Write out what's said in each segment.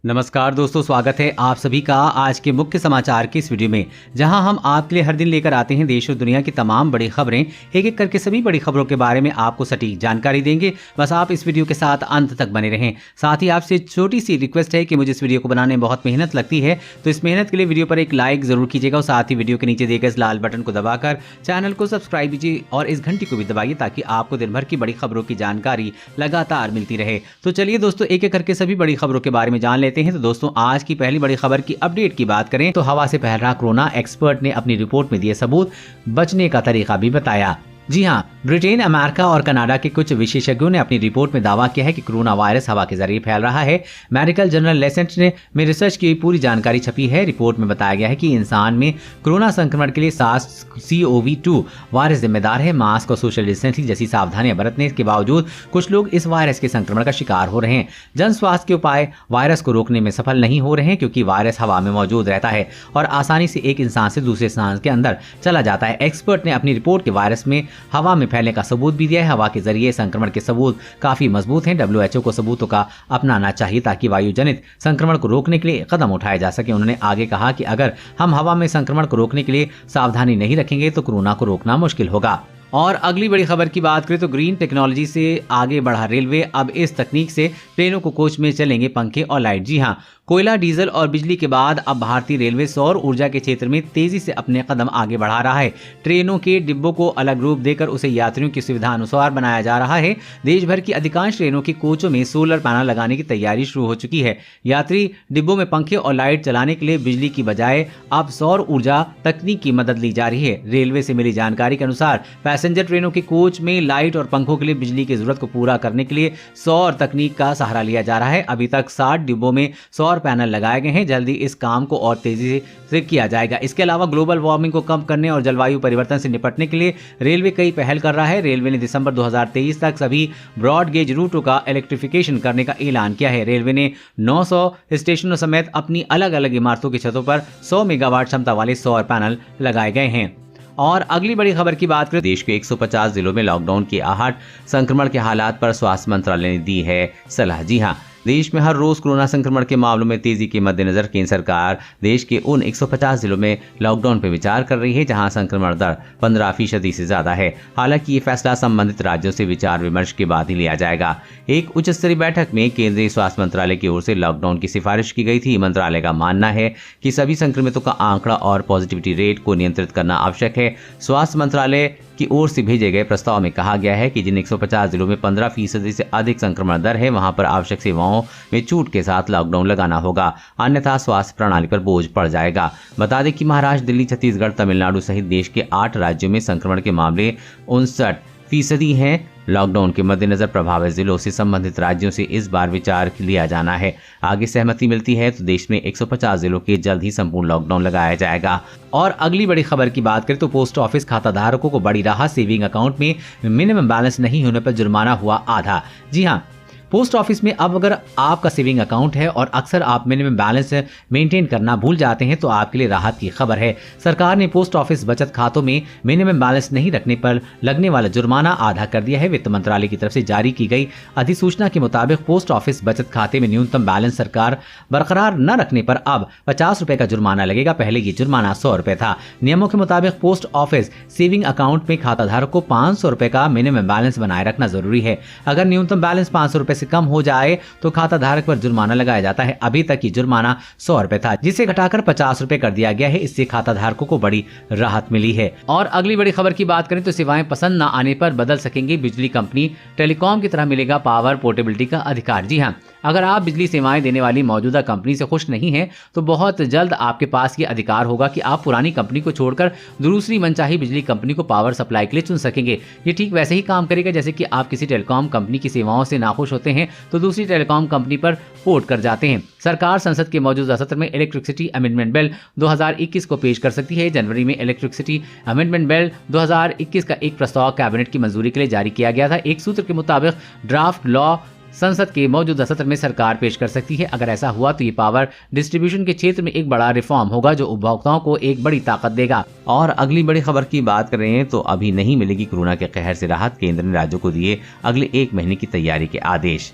नमस्कार दोस्तों, स्वागत है आप सभी का आज के मुख्य समाचार की इस वीडियो में, जहां हम आपके लिए हर दिन लेकर आते हैं देश और दुनिया की तमाम बड़ी खबरें। एक एक करके सभी बड़ी खबरों के बारे में आपको सटीक जानकारी देंगे। बस आप इस वीडियो के साथ अंत तक बने रहें। साथ ही आपसे छोटी सी रिक्वेस्ट है कि मुझे इस वीडियो को बनाने में बहुत मेहनत लगती है, तो इस मेहनत के लिए वीडियो पर एक लाइक जरूर कीजिएगा और साथ ही वीडियो के नीचे दिए गए इस लाल बटन को दबाकर चैनल को सब्सक्राइब कीजिए और इस घंटी को भी दबाइए ताकि आपको दिन भर की बड़ी खबरों की जानकारी लगातार मिलती रहे। तो चलिए दोस्तों, एक एक करके सभी बड़ी खबरों के बारे में जान लेते हैं। तो दोस्तों, आज की पहली बड़ी खबर की अपडेट की बात करें तो हवा से फैल रहा कोरोना, एक्सपर्ट ने अपनी रिपोर्ट में दिए सबूत, बचने का तरीका भी बताया। जी हां, ब्रिटेन, अमेरिका और कनाडा के कुछ विशेषज्ञों ने अपनी रिपोर्ट में दावा किया है कि कोरोना वायरस हवा के जरिए फैल रहा है। मेडिकल जर्नल लेसेंट में रिसर्च की पूरी जानकारी छपी है। रिपोर्ट में बताया गया है कि इंसान में कोरोना संक्रमण के लिए SARS-CoV-2 वायरस जिम्मेदार है। मास्क और सोशल डिस्टेंसिंग जैसी सावधानियां बरतने के बावजूद कुछ लोग इस वायरस के संक्रमण का शिकार हो रहे हैं। जन स्वास्थ्य के उपाय वायरस को रोकने में सफल नहीं हो रहे हैं क्योंकि वायरस हवा में मौजूद रहता है और आसानी से एक इंसान से दूसरे इंसान के अंदर चला जाता है। एक्सपर्ट ने अपनी रिपोर्ट के वायरस में हवा में फैलने का सबूत भी दिया है। हवा के जरिए संक्रमण के सबूत काफी मजबूत हैं। WHO को सबूतों का अपनाना चाहिए ताकि वायु जनित संक्रमण को रोकने के लिए कदम उठाए जा सके। उन्होंने आगे कहा कि अगर हम हवा में संक्रमण को रोकने के लिए सावधानी नहीं रखेंगे तो कोरोना को रोकना मुश्किल होगा। और अगली बड़ी खबर की बात करें तो ग्रीन टेक्नोलॉजी से आगे बढ़ा रेलवे। अब इस तकनीक से ट्रेनों को कोच में चलेंगे पंखे और लाइट। जी हां, कोयला, डीजल और बिजली के बाद अब भारतीय रेलवे सौर ऊर्जा के क्षेत्र में तेजी से अपने कदम आगे बढ़ा रहा है। ट्रेनों के डिब्बों को अलग रूप देकर उसे यात्रियों की सुविधा अनुसार बनाया जा रहा है। देश भर की अधिकांश ट्रेनों के कोचों में सोलर पैनल लगाने की तैयारी शुरू हो चुकी है। यात्री डिब्बों में पंखे और लाइट चलाने के लिए बिजली की बजाय अब सौर ऊर्जा तकनीक की मदद ली जा रही है। रेलवे से मिली जानकारी के अनुसार पैसेंजर ट्रेनों के कोच में लाइट और पंखों के लिए बिजली की जरूरत को पूरा करने के लिए सौर तकनीक का सहारा लिया जा रहा है। अभी तक 60 डिब्बों में सौर पैनल लगाए गए हैं। जल्दी इस काम को और तेजी से किया जाएगा। इसके अलावा ग्लोबल वार्मिंग को कम करने और जलवायु परिवर्तन से निपटने के लिए रेलवे कई पहल कर रहा है। रेलवे ने दिसंबर 2023 तक सभी ब्रॉड गेज रूटों का इलेक्ट्रिफिकेशन करने का ऐलान किया है। रेलवे ने 900 स्टेशनों समेत अपनी अलग अलग इमारतों की छतों पर 100 मेगावाट क्षमता वाले सौर पैनल लगाए गए हैं। और अगली बड़ी खबर की बात करें, देश के 150 जिलों में लॉकडाउन की आहट, संक्रमण के हालात पर स्वास्थ्य मंत्रालय ने दी है सलाह। जी हां, देश में हर रोज कोरोना संक्रमण के मामलों में तेजी के मद्देनजर केंद्र सरकार देश के उन 150 जिलों में लॉकडाउन पर विचार कर रही है जहां संक्रमण दर 15% से ज्यादा है। हालांकि ये फैसला संबंधित राज्यों से विचार विमर्श के बाद ही लिया जाएगा। एक उच्च स्तरीय बैठक में केंद्रीय स्वास्थ्य मंत्रालय की ओर से लॉकडाउन की सिफारिश की गई थी। मंत्रालय का मानना है कि सभी संक्रमितों का आंकड़ा और पॉजिटिविटी रेट को नियंत्रित करना आवश्यक है। स्वास्थ्य मंत्रालय की ओर से भेजे गए प्रस्ताव में कहा गया है कि जिन 150 जिलों में 15% से अधिक संक्रमण दर है वहां पर आवश्यक सेवाओं में छूट के साथ लॉकडाउन लगाना होगा, अन्यथा स्वास्थ्य प्रणाली पर बोझ पड़ जाएगा। बता दें कि महाराष्ट्र, दिल्ली, छत्तीसगढ़, तमिलनाडु सहित देश के 8 राज्यों में संक्रमण के मामले 59% हैं। लॉकडाउन के मद्देनजर प्रभावित जिलों से संबंधित राज्यों से इस बार विचार लिया जाना है। आगे सहमति मिलती है तो देश में 150 जिलों के जल्द ही संपूर्ण लॉकडाउन लगाया जाएगा। और अगली बड़ी खबर की बात करें तो पोस्ट ऑफिस खाता धारकों को बड़ी राहत, सेविंग अकाउंट में मिनिमम बैलेंस नहीं होने पर जुर्माना हुआ आधा। जी हां, पोस्ट ऑफिस में अब अगर आपका सेविंग अकाउंट है और अक्सर आप मिनिमम बैलेंस मेंटेन करना भूल जाते हैं तो आपके लिए राहत की खबर है। सरकार ने पोस्ट ऑफिस बचत खातों में मिनिमम बैलेंस नहीं रखने पर लगने वाला जुर्माना आधा कर दिया है। वित्त मंत्रालय की तरफ से जारी की गई अधिसूचना के मुताबिक पोस्ट ऑफिस बचत खाते में न्यूनतम बैलेंस सरकार बरकरार न रखने पर अब 50 रुपए का जुर्माना लगेगा। पहले ये जुर्माना 100 रुपए था। नियमों के मुताबिक पोस्ट ऑफिस सेविंग अकाउंट में खाता धारक को 500 रुपए का मिनिमम बैलेंस बनाए रखना जरूरी है। अगर न्यूनतम बैलेंस 500 रुपए से कम हो जाए तो खाता धारक पर जुर्माना लगाया जाता है। अभी तक ये जुर्माना 100 रुपए था, जिसे घटाकर 50 रुपए कर दिया गया है। इससे खाता धारकों को बड़ी राहत मिली है। और अगली बड़ी खबर की बात करें तो सेवाएं पसंद न आने पर बदल सकेंगे बिजली कंपनी, टेलीकॉम की तरह मिलेगा पावर पोर्टेबिलिटी का अधिकार। जी हां, अगर आप बिजली सेवाएं देने वाली मौजूदा कंपनी से खुश नहीं हैं तो बहुत जल्द आपके पास ये अधिकार होगा कि आप पुरानी कंपनी को छोड़कर दूसरी मनचाही बिजली कंपनी को पावर सप्लाई के लिए चुन सकेंगे। ये ठीक वैसे ही काम करेगा जैसे कि आप किसी टेलीकॉम कंपनी की सेवाओं से नाखुश होते हैं तो दूसरी टेलीकॉम कंपनी पर पोर्ट कर जाते हैं। सरकार संसद के मौजूदा सत्र में इलेक्ट्रिसिटी अमेंडमेंट बिल 2021 को पेश कर सकती है। जनवरी में इलेक्ट्रिसिटी अमेंडमेंट बिल 2021 का एक प्रस्ताव कैबिनेट की मंजूरी के लिए जारी किया गया था। एक सूत्र के मुताबिक ड्राफ्ट लॉ संसद के मौजूदा सत्र में सरकार पेश कर सकती है। अगर ऐसा हुआ तो ये पावर डिस्ट्रीब्यूशन के क्षेत्र में एक बड़ा रिफॉर्म होगा जो उपभोक्ताओं को एक बड़ी ताकत देगा। और अगली बड़ी खबर की बात कर रहे हैं तो अभी नहीं मिलेगी कोरोना के कहर से राहत, केंद्र ने राज्यों को दिए अगले 1 महीने की तैयारी के आदेश।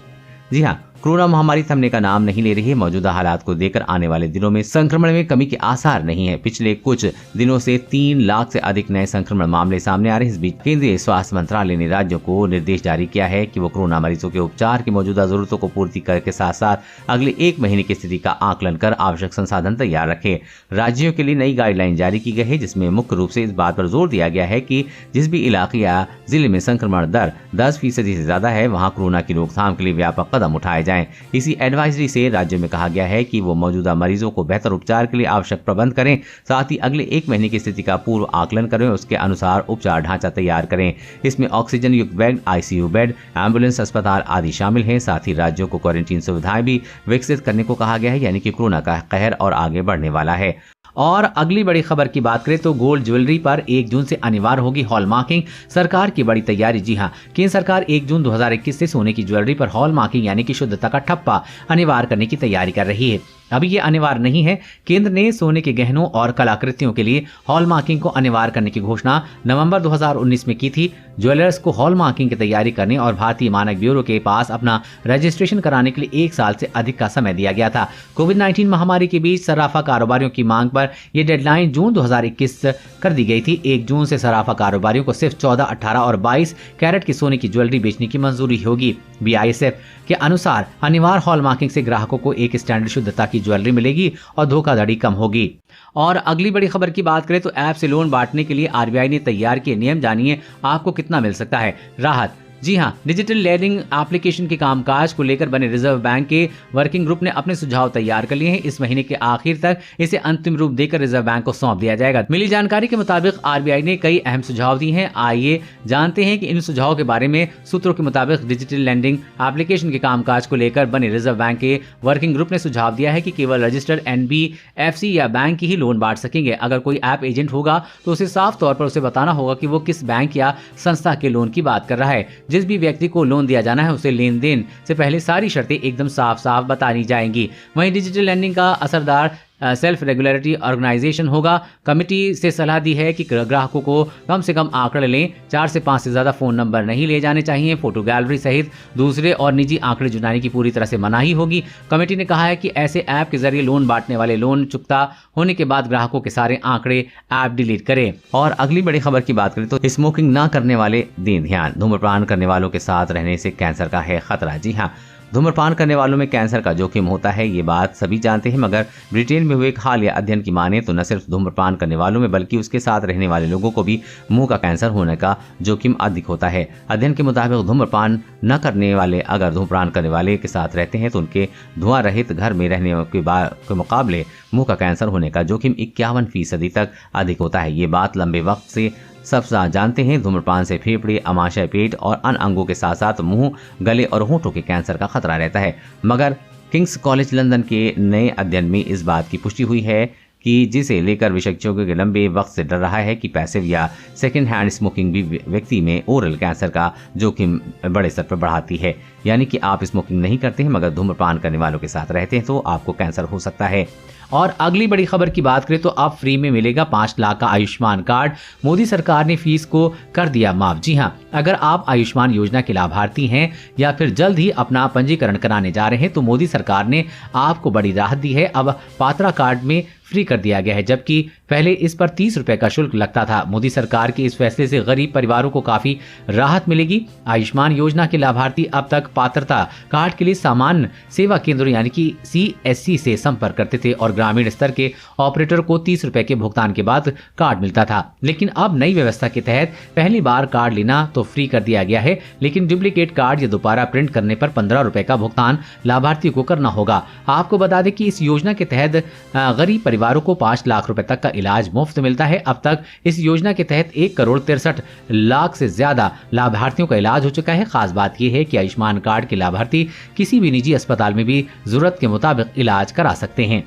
जी हाँ, कोरोना महामारी थमने का नाम नहीं ले रही है। मौजूदा हालात को देखकर आने वाले दिनों में संक्रमण में कमी के आसार नहीं है। पिछले कुछ दिनों से 3 लाख से अधिक नए संक्रमण मामले सामने आ रहे हैं। इस बीच केंद्रीय स्वास्थ्य मंत्रालय ने राज्यों को निर्देश जारी किया है कि वो कोरोना मरीजों के उपचार की मौजूदा जरूरतों को पूर्ति करने के साथ साथ अगले 1 महीने की स्थिति का आकलन कर आवश्यक संसाधन तैयार रखें। राज्यों के लिए नई गाइडलाइन जारी की गई है, जिसमें मुख्य रूप से इस बात पर जोर दिया गया है कि जिस भी इलाके या जिले में संक्रमण दर 10% से ज्यादा है, वहां कोरोना की रोकथाम के लिए व्यापक कदम उठाए जाएं। इसी एडवाइजरी से राज्यों में कहा गया है कि वो मौजूदा मरीजों को बेहतर उपचार के लिए आवश्यक प्रबंध करें, साथ ही अगले 1 महीने की स्थिति का पूर्व आकलन करें, उसके अनुसार उपचार ढांचा तैयार करें। इसमें ऑक्सीजन युक्त बेड, आईसीयू बेड, एम्बुलेंस अस्पताल आदि शामिल हैं। साथ ही राज्यों को क्वारंटीन सुविधाएं भी विकसित करने को कहा गया है, यानी कि कोरोना का कहर और आगे बढ़ने वाला है। और अगली बड़ी खबर की बात करें तो गोल्ड ज्वेलरी पर 1 जून से अनिवार्य होगी हॉलमार्किंग। सरकार की बड़ी तैयारी। जी हां, केंद्र सरकार 1 जून 2021 से सोने की ज्वेलरी पर हॉलमार्किंग यानी कि शुद्धता का ठप्पा अनिवार्य करने की तैयारी कर रही है। अभी ये अनिवार्य नहीं है। केंद्र ने सोने के गहनों और कलाकृतियों के लिए हॉलमार्किंग को अनिवार्य करने की घोषणा नवंबर 2019 में की थी। ज्वेलर्स को हॉलमार्किंग की तैयारी करने और भारतीय मानक ब्यूरो के पास अपना रजिस्ट्रेशन कराने के लिए 1 साल से अधिक का समय दिया गया था। कोविड-19 महामारी के बीच सराफा कारोबारियों की मांग पर यह डेडलाइन जून 2021 कर दी गई थी। 1 जून से सराफा कारोबारियों को सिर्फ 14, 18 और 22 कैरेट की सोने की ज्वेलरी बेचने की मंजूरी होगी। BISF के अनुसार अनिवार्य हॉलमार्किंग से ग्राहकों को एक स्टैंडर्ड शुद्धता की ज्वेलरी मिलेगी और धोखाधड़ी कम होगी। और अगली बड़ी खबर की बात करें तो ऐप से लोन बांटने के लिए RBI ने तैयार किए नियम। जानिए आपको कितना मिल सकता है राहत। जी हां, डिजिटल लेंडिंग एप्लीकेशन के कामकाज को लेकर बने रिजर्व बैंक के वर्किंग ग्रुप ने अपने सुझाव तैयार कर लिए हैं। इस महीने के आखिर तक इसे अंतिम रूप देकर रिजर्व बैंक को सौंप दिया जाएगा। मिली जानकारी के मुताबिक RBI ने कई अहम सुझाव दिए हैं। आइए जानते हैं कि इन सुझावों के बारे में। सूत्रों के मुताबिक डिजिटल लेंडिंग एप्लीकेशन के कामकाज को लेकर बने रिजर्व बैंक के वर्किंग ग्रुप ने सुझाव दिया है कि केवल रजिस्टर्ड NBFC या बैंक ही लोन बांट सकेंगे। अगर कोई ऐप एजेंट होगा तो उसे साफ तौर पर उसे बताना होगा कि वो किस बैंक या संस्था के लोन की बात कर रहा है। जिस भी व्यक्ति को लोन दिया जाना है उसे लेन देन से पहले सारी शर्तें एकदम साफ साफ बतानी जाएंगी। वहीं डिजिटल लेंडिंग का असरदार सेल्फ रेगुलेटरी ऑर्गेनाइजेशन होगा। कमेटी से सलाह दी है कि ग्राहकों को कम से कम आंकड़े लें। 4 से 5 से ज्यादा फोन नंबर नहीं ले जाने चाहिए। फोटो गैलरी सहित दूसरे और निजी आंकड़े जुटाने की पूरी तरह से मनाही होगी। कमेटी ने कहा है कि ऐसे ऐप के जरिए लोन बांटने वाले लोन चुकता होने के बाद ग्राहकों के सारे आंकड़े ऐप डिलीट करें। और अगली बड़ी खबर की बात करें तो स्मोकिंग ना करने वाले दें ध्यान। धूम्रपान करने वालों के साथ रहने से कैंसर का है खतरा। जी हाँ, धूम्रपान करने वालों में कैंसर का जोखिम होता है, ये बात सभी जानते हैं, मगर ब्रिटेन में हुए एक हालिया अध्ययन की माने तो न सिर्फ धूम्रपान करने वालों में बल्कि उसके साथ रहने वाले लोगों को भी मुंह का कैंसर होने का जोखिम अधिक होता है। अध्ययन के मुताबिक धूम्रपान न करने वाले अगर धूम्रपान करने वाले के साथ रहते हैं तो उनके धुआं रहित घर में रहने के मुकाबले मुंह का कैंसर होने का जोखिम 51% तक अधिक होता है। ये बात लंबे वक्त से सब जानते हैं। धूम्रपान से फेफड़े, अमाशय, पेट और अन्य अंगों के साथ साथ मुंह, गले और होंठों के कैंसर का खतरा रहता है। मगर किंग्स कॉलेज लंदन के नए अध्ययन में इस बात की पुष्टि हुई है कि जिसे लेकर विशेषज्ञों के लंबे वक्त से डर रहा है कि पैसिव या सेकेंड हैंड स्मोकिंग भी व्यक्ति में ओरल कैंसर का जोखिम बड़े स्तर पर बढ़ाती है। यानी कि आप स्मोकिंग नहीं करते हैं मगर धूम्रपान करने वालों के साथ रहते हैं तो आपको कैंसर हो सकता है। और अगली बड़ी खबर की बात करें तो अब फ्री में मिलेगा 5 लाख का आयुष्मान कार्ड। मोदी सरकार ने फीस को कर दिया माफ। जी हां, अगर आप आयुष्मान योजना के लाभार्थी हैं या फिर जल्द ही अपना पंजीकरण कराने जा रहे हैं तो मोदी सरकार ने आपको बड़ी राहत दी है। अब पात्रा कार्ड में फ्री कर दिया गया है, जबकि पहले इस पर 30 रुपए का शुल्क लगता था। मोदी सरकार के इस फैसले से गरीब परिवारों को काफी राहत मिलेगी। आयुष्मान योजना के लाभार्थी अब तक पात्रता कार्ड के लिए सामान्य सेवा केंद्र यानी कि CSC से संपर्क करते थे और ग्रामीण स्तर के ऑपरेटर को 30 रुपए के भुगतान के बाद कार्ड मिलता था। लेकिन अब नई व्यवस्था के तहत पहली बार कार्ड लेना तो फ्री कर दिया गया है, लेकिन डुप्लीकेट कार्ड या दोबारा प्रिंट करने पर 15 रुपए का भुगतान लाभार्थियों को करना होगा। आपको बता दें कि इस योजना के तहत गरीब परिवारों को 5 लाख रुपए तक का इलाज मुफ्त मिलता है। अब तक इस योजना के तहत 1,63,00,000 से ज्यादा लाभार्थियों का इलाज हो चुका है। खास बात यह है कि आयुष्मान कार्ड के लाभार्थी किसी भी निजी अस्पताल में भी जरूरत के मुताबिक इलाज करा सकते हैं।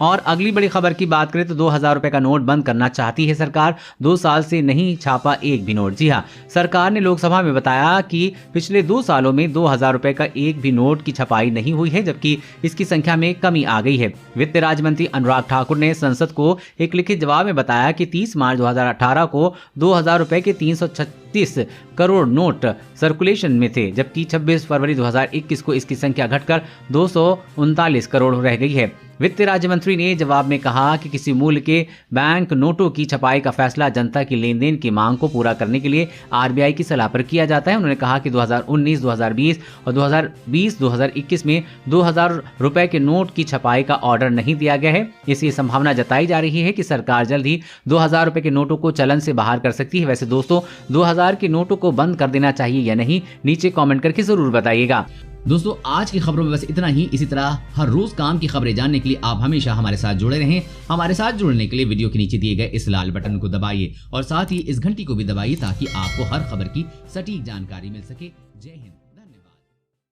और अगली बड़ी खबर की बात करें तो 2000 रुपए का नोट बंद करना चाहती है सरकार। 2 साल से नहीं छापा एक भी नोट। जी हाँ, सरकार ने लोकसभा में बताया कि पिछले 2 सालों में 2000 रुपए का एक भी नोट की छपाई नहीं हुई है, जबकि इसकी संख्या में कमी आ गई है। वित्त राज्य मंत्री अनुराग ठाकुर ने संसद को एक लिखित जवाब में बताया कि 30 मार्च 2018 को 2000 रुपए के 336 करोड़ नोट सर्कुलेशन में थे, जबकि 26 फरवरी 2021 को इसकी संख्या घटकर 239 करोड़ रह गई है। वित्त राज्य मंत्री ने जवाब में कहा कि किसी मूल्य के बैंक नोटों की छपाई का फैसला जनता की लेन देन की मांग को पूरा करने के लिए आरबीआई की सलाह पर किया जाता है। उन्होंने कहा कि 2019, 2020 और 2020-2021 में 2000 रुपए के नोट की छपाई का ऑर्डर नहीं दिया गया है। इसकी संभावना जताई जा रही है कि सरकार जल्द ही 2000 रुपए के नोटों को चलन से बाहर कर सकती है। वैसे दोस्तों, 2000 के नोटों को बंद कर देना चाहिए या नहीं, नीचे कमेंट करके जरूर बताइएगा। दोस्तों, आज की खबरों में बस इतना ही। इसी तरह हर रोज काम की खबरें जानने के लिए आप हमेशा हमारे साथ जुड़े रहें। हमारे साथ जुड़ने के लिए वीडियो के नीचे दिए गए इस लाल बटन को दबाइए और साथ ही इस घंटी को भी दबाइए ताकि आपको हर खबर की सटीक जानकारी मिल सके। जय हिंद।